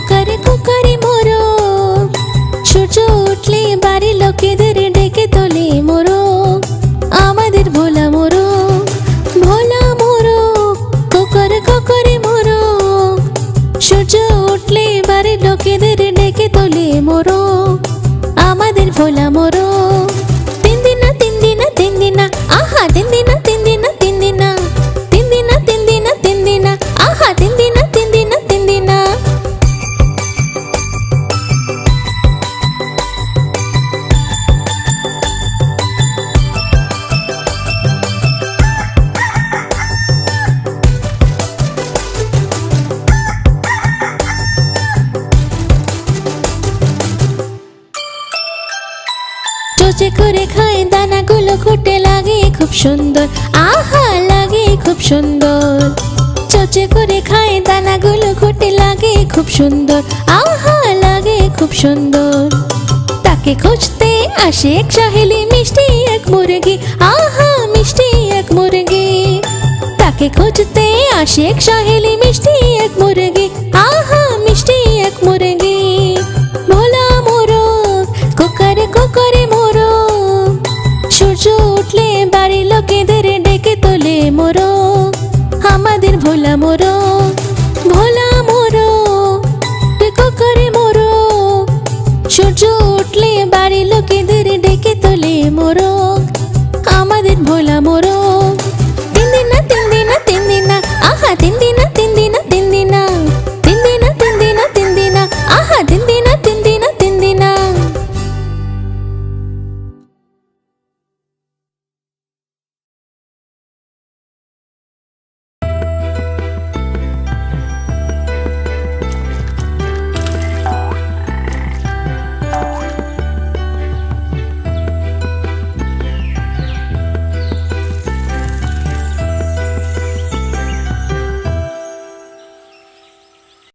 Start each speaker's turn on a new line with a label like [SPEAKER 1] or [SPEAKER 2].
[SPEAKER 1] কোকারে কোকারে মোরগ, সূর্য উঠলে বাড়ির লোকেদের ডেকে তোলে মোরগ, আমাদের ভোলা মোরগ। ভোলা মোরগ, কোকারে কোকারে মোরগ, সূর্য উঠলে বাড়ির লোকেদের ডেকে তোলে মোরগ, আমাদের ভোলা মোরগ। তিন দিনা তিন দিনা তিন দিনা, আহা তিন দিনা তিন দিনা তিন দিনা, তিন দিনা তিন দিনা তিন দিনা, আহা তিন দিনা তিন দিনা তিন দিনা। চোচে করে খায় দানাগুলো খুঁটে, লাগে খুব সুন্দর, আহা লাগে খুব সুন্দর। চোচে করে খায় দানাগুলো খুঁটে, লাগে খুব সুন্দর, আহা লাগে খুব সুন্দর। তাকে খুঁজতে আসে এক সহেলি, মিষ্টি এক মুরগি, আহা মিষ্টি এক মুরগি। তাকে খুঁজতে আসে এক সহেলি, মিষ্টি এক মুরগি,